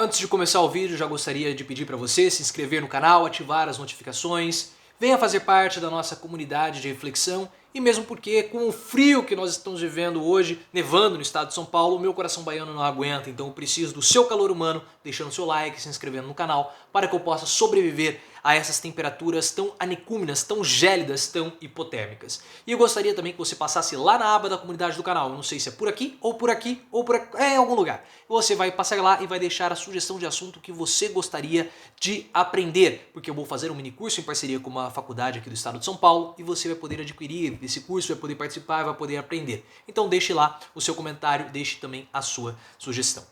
Antes de começar o vídeo, já gostaria de pedir para você se inscrever no canal, ativar as notificações, venha fazer parte da nossa comunidade de reflexão e mesmo porque com o frio que nós estamos vivendo hoje, nevando no estado de São Paulo, o meu coração baiano não aguenta, então eu preciso do seu calor humano, deixando seu like, se inscrevendo no canal, para que eu possa sobreviver a essas temperaturas tão anicúmenas, tão gélidas, tão hipotérmicas. E eu gostaria também que você passasse lá na aba da comunidade do canal, eu não sei se é por aqui, ou por aqui, ou por aqui, é em algum lugar. Você vai passar lá e vai deixar a sugestão de assunto que você gostaria de aprender, porque eu vou fazer um mini curso em parceria com uma faculdade aqui do estado de São Paulo e você vai poder adquirir esse curso, vai poder participar, vai poder aprender. Então deixe lá o seu comentário, deixe também a sua sugestão.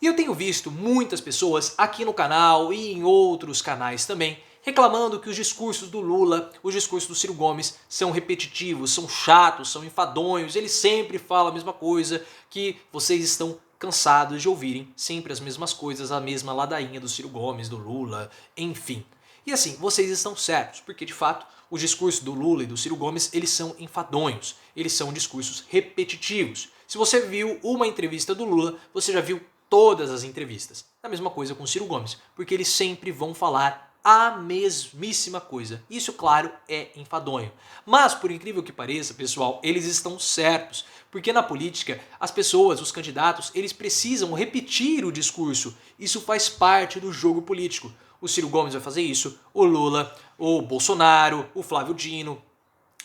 E eu tenho visto muitas pessoas aqui no canal e em outros canais também reclamando que os discursos do Lula, os discursos do Ciro Gomes são repetitivos, são chatos, são enfadonhos, ele sempre fala a mesma coisa, que vocês estão cansados de ouvirem sempre as mesmas coisas, a mesma ladainha do Ciro Gomes, do Lula, enfim. E assim, vocês estão certos, porque de fato os discursos do Lula e do Ciro Gomes, eles são enfadonhos, eles são discursos repetitivos. Se você viu uma entrevista do Lula, você já viu todas as entrevistas. A mesma coisa com o Ciro Gomes, porque eles sempre vão falar a mesmíssima coisa. Isso, claro, é enfadonho. Mas, por incrível que pareça, pessoal, eles estão certos. Porque na política, as pessoas, os candidatos, eles precisam repetir o discurso. Isso faz parte do jogo político. O Ciro Gomes vai fazer isso, o Lula, o Bolsonaro, o Flávio Dino,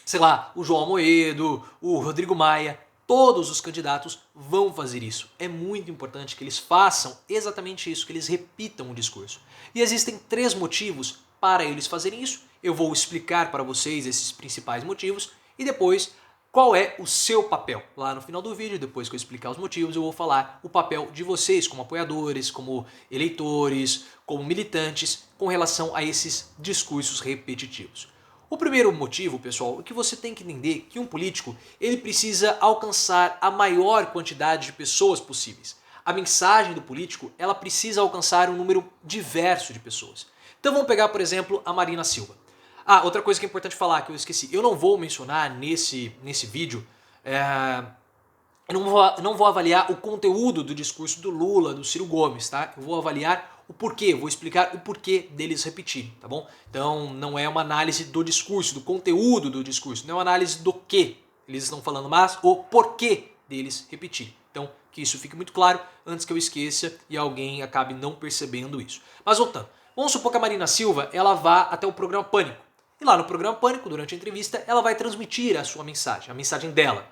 sei lá, o João Amoedo, o Rodrigo Maia. Todos os candidatos vão fazer isso. É muito importante que eles façam exatamente isso, que eles repitam o discurso. E existem 3 motivos para eles fazerem isso. Eu vou explicar para vocês esses principais motivos e depois qual é o seu papel. Lá no final do vídeo, depois que eu explicar os motivos, eu vou falar o papel de vocês como apoiadores, como eleitores, como militantes com relação a esses discursos repetitivos. O primeiro motivo, pessoal, é que você tem que entender que um político ele precisa alcançar a maior quantidade de pessoas possíveis. A mensagem do político ela precisa alcançar um número diverso de pessoas. Então vamos pegar, por exemplo, a Marina Silva. Ah, outra coisa que é importante falar que eu esqueci. Eu não vou mencionar nesse vídeo, eu não vou avaliar o conteúdo do discurso do Lula, do Ciro Gomes, tá? Eu vou avaliar o porquê, vou explicar o porquê deles repetirem, tá bom? Então não é uma análise do discurso, do conteúdo do discurso, não é uma análise do que eles estão falando, mas o porquê deles repetirem. Então que isso fique muito claro antes que eu esqueça e alguém acabe não percebendo isso. Mas voltando, vamos supor que a Marina Silva ela vá até o programa Pânico. E lá no programa Pânico, durante a entrevista, ela vai transmitir a sua mensagem, a mensagem dela.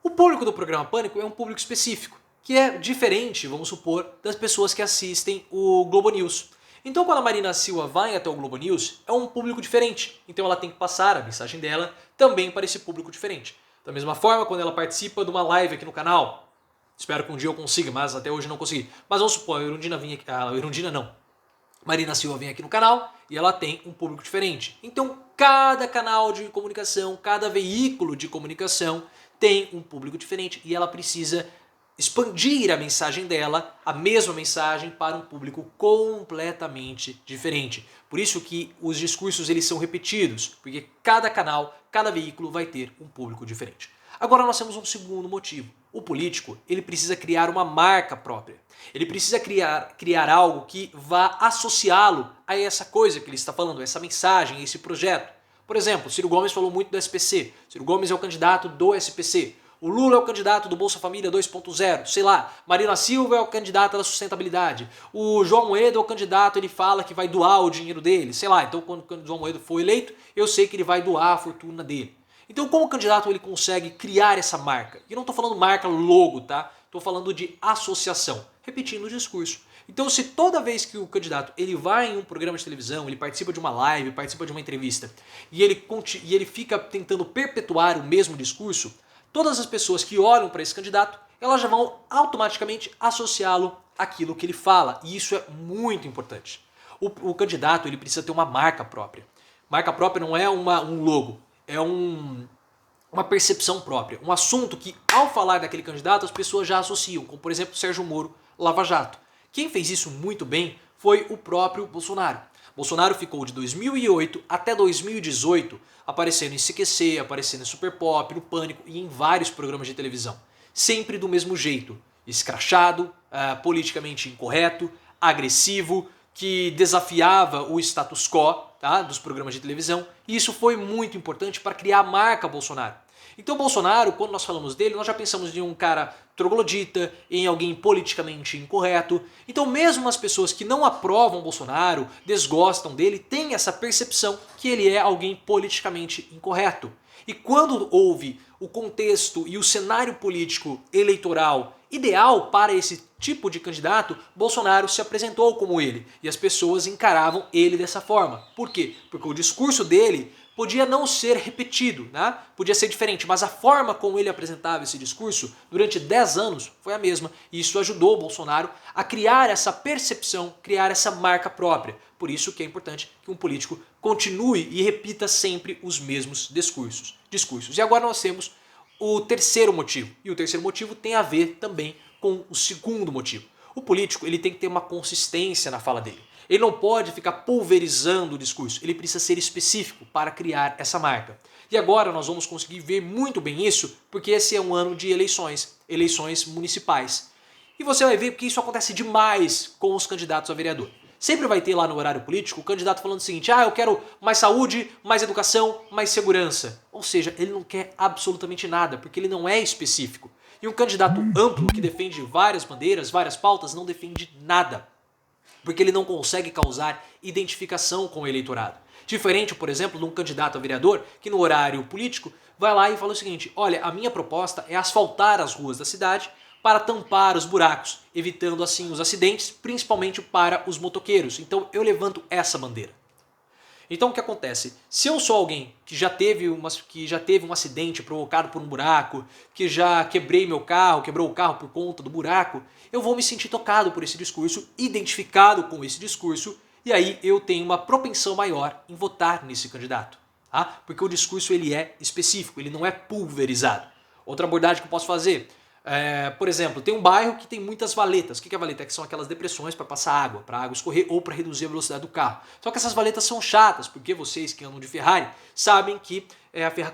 O público do programa Pânico é um público específico, que é diferente, vamos supor, das pessoas que assistem o Globo News. Então quando a Marina Silva vai até o Globo News, é um público diferente. Então ela tem que passar a mensagem dela também para esse público diferente. Da mesma forma, quando ela participa de uma live aqui no canal, espero que um dia eu consiga, mas até hoje não consegui. Mas vamos supor, Marina Silva vem aqui no canal e ela tem um público diferente. Então cada canal de comunicação, cada veículo de comunicação tem um público diferente e ela precisa expandir a mensagem dela, a mesma mensagem, para um público completamente diferente. Por isso que os discursos eles são repetidos, porque cada canal, cada veículo vai ter um público diferente. Agora nós temos um segundo motivo. O político ele precisa criar uma marca própria. Ele precisa criar algo que vá associá-lo a essa coisa que ele está falando, a essa mensagem, a esse projeto. Por exemplo, Ciro Gomes falou muito do SPC. Ciro Gomes é o candidato do SPC. O Lula é o candidato do Bolsa Família 2.0. Sei lá, Marina Silva é o candidato da sustentabilidade. O João Amoedo é o candidato, ele fala que vai doar o dinheiro dele. Sei lá, então quando o João Amoedo for eleito, eu sei que ele vai doar a fortuna dele. Então como o candidato ele consegue criar essa marca? E não estou falando marca logo, tá? Estou falando de associação, repetindo o discurso. Então se toda vez que o candidato ele vai em um programa de televisão, ele participa de uma live, participa de uma entrevista, e ele fica tentando perpetuar o mesmo discurso, todas as pessoas que olham para esse candidato, elas já vão automaticamente associá-lo àquilo que ele fala. E isso é muito importante. O candidato ele precisa ter uma marca própria. Marca própria não é um logo, é uma percepção própria. Um assunto que, ao falar daquele candidato, as pessoas já associam, como por exemplo Sérgio Moro, Lava Jato. Quem fez isso muito bem foi o próprio Bolsonaro. Bolsonaro ficou de 2008 até 2018 aparecendo em CQC, aparecendo em Super Pop, no Pânico e em vários programas de televisão. Sempre do mesmo jeito, escrachado, politicamente incorreto, agressivo, que desafiava o status quo, tá, dos programas de televisão, e isso foi muito importante para criar a marca Bolsonaro. Então Bolsonaro, quando nós falamos dele, nós já pensamos em um cara troglodita, em alguém politicamente incorreto. Então mesmo as pessoas que não aprovam Bolsonaro, desgostam dele, têm essa percepção que ele é alguém politicamente incorreto. E quando houve o contexto e o cenário político eleitoral ideal para esse tipo de candidato, Bolsonaro se apresentou como ele. E as pessoas encaravam ele dessa forma. Por quê? Porque o discurso dele podia não ser repetido, né? Podia ser diferente, mas a forma como ele apresentava esse discurso durante 10 anos foi a mesma. E isso ajudou o Bolsonaro a criar essa percepção, criar essa marca própria. Por isso que é importante que um político continue e repita sempre os mesmos discursos. E agora nós temos o terceiro motivo. E o terceiro motivo tem a ver também com o segundo motivo. O político ele tem que ter uma consistência na fala dele. Ele não pode ficar pulverizando o discurso, ele precisa ser específico para criar essa marca. E agora nós vamos conseguir ver muito bem isso, porque esse é um ano de eleições municipais. E você vai ver que isso acontece demais com os candidatos a vereador. Sempre vai ter lá no horário político o candidato falando o seguinte: eu quero mais saúde, mais educação, mais segurança. Ou seja, ele não quer absolutamente nada, porque ele não é específico. E um candidato amplo que defende várias bandeiras, várias pautas, não defende nada, porque ele não consegue causar identificação com o eleitorado. Diferente, por exemplo, de um candidato a vereador que no horário político vai lá e fala o seguinte: olha, a minha proposta é asfaltar as ruas da cidade para tampar os buracos, evitando assim os acidentes, principalmente para os motoqueiros. Então eu levanto essa bandeira. Então o que acontece? Se eu sou alguém que já teve um acidente provocado por um buraco, que já quebrou o carro por conta do buraco, eu vou me sentir tocado por esse discurso, identificado com esse discurso, e aí eu tenho uma propensão maior em votar nesse candidato. Tá? Porque o discurso ele é específico, ele não é pulverizado. Outra abordagem que eu posso fazer, por exemplo, tem um bairro que tem muitas valetas. O que é valeta? Que são aquelas depressões para passar água, para a água escorrer ou para reduzir a velocidade do carro. Só que essas valetas são chatas, porque vocês que andam de Ferrari sabem que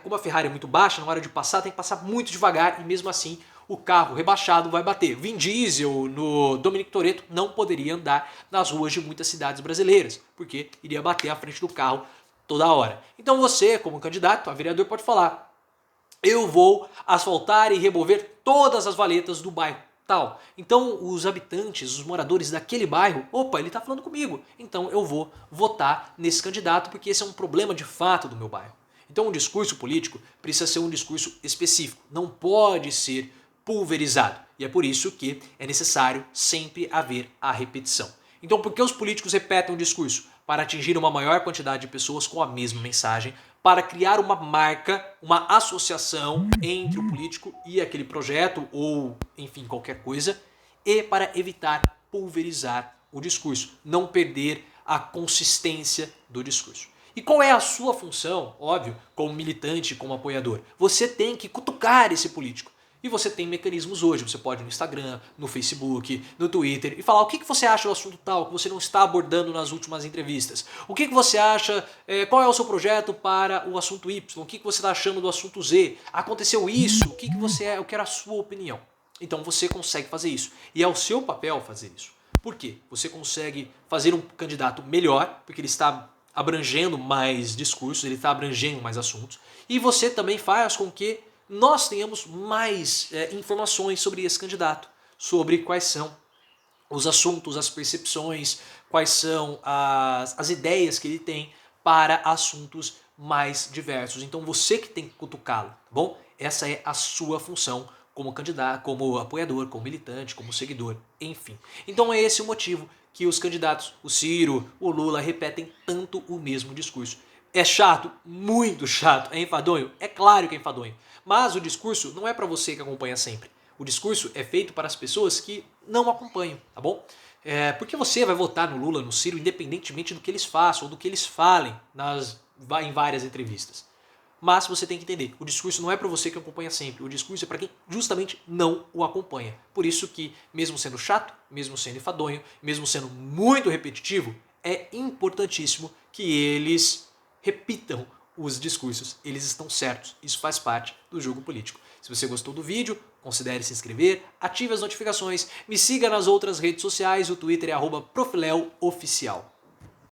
como a Ferrari é muito baixa, na hora de passar tem que passar muito devagar e mesmo assim o carro rebaixado vai bater. Vin Diesel no Dominic Toretto não poderia andar nas ruas de muitas cidades brasileiras, porque iria bater à frente do carro toda hora. Então você, como candidato a vereador, pode falar: eu vou asfaltar e remover todas as valetas do bairro tal. Então os habitantes, os moradores daquele bairro, opa, ele está falando comigo, então eu vou votar nesse candidato porque esse é um problema de fato do meu bairro. Então um discurso político precisa ser um discurso específico, não pode ser pulverizado. E é por isso que é necessário sempre haver a repetição. Então por que os políticos repetem o discurso? Para atingir uma maior quantidade de pessoas com a mesma mensagem, para criar uma marca, uma associação entre o político e aquele projeto ou, enfim, qualquer coisa, e para evitar pulverizar o discurso, não perder a consistência do discurso. E qual é a sua função, óbvio, como militante, como apoiador? Você tem que cutucar esse político. E você tem mecanismos hoje, você pode ir no Instagram, no Facebook, no Twitter e falar o que você acha do assunto tal que você não está abordando nas últimas entrevistas. O que você acha, qual é o seu projeto para o assunto Y, o que você está achando do assunto Z, aconteceu isso, o que você é, eu quero a sua opinião. Então você consegue fazer isso e é o seu papel fazer isso. Por quê? Você consegue fazer um candidato melhor, porque ele está abrangendo mais discursos, ele está abrangendo mais assuntos e você também faz com que nós tenhamos mais informações sobre esse candidato, sobre quais são os assuntos, as percepções, quais são as ideias que ele tem para assuntos mais diversos. Então você que tem que cutucá-lo, tá bom? Essa é a sua função como candidato, como apoiador, como militante, como seguidor, enfim. Então é esse o motivo que os candidatos, o Ciro, o Lula, repetem tanto o mesmo discurso. É chato? Muito chato. É enfadonho? É claro que é enfadonho. Mas o discurso não é para você que acompanha sempre. O discurso é feito para as pessoas que não acompanham, tá bom? Porque você vai votar no Lula, no Ciro, independentemente do que eles façam ou do que eles falem em várias entrevistas. Mas você tem que entender, o discurso não é para você que acompanha sempre, o discurso é para quem justamente não o acompanha. Por isso que, mesmo sendo chato, mesmo sendo enfadonho, mesmo sendo muito repetitivo, é importantíssimo que eles repitam os discursos, eles estão certos, isso faz parte do jogo político. Se você gostou do vídeo, Considere se inscrever, ative as notificações, me siga nas outras redes sociais, o Twitter é @profileooficial.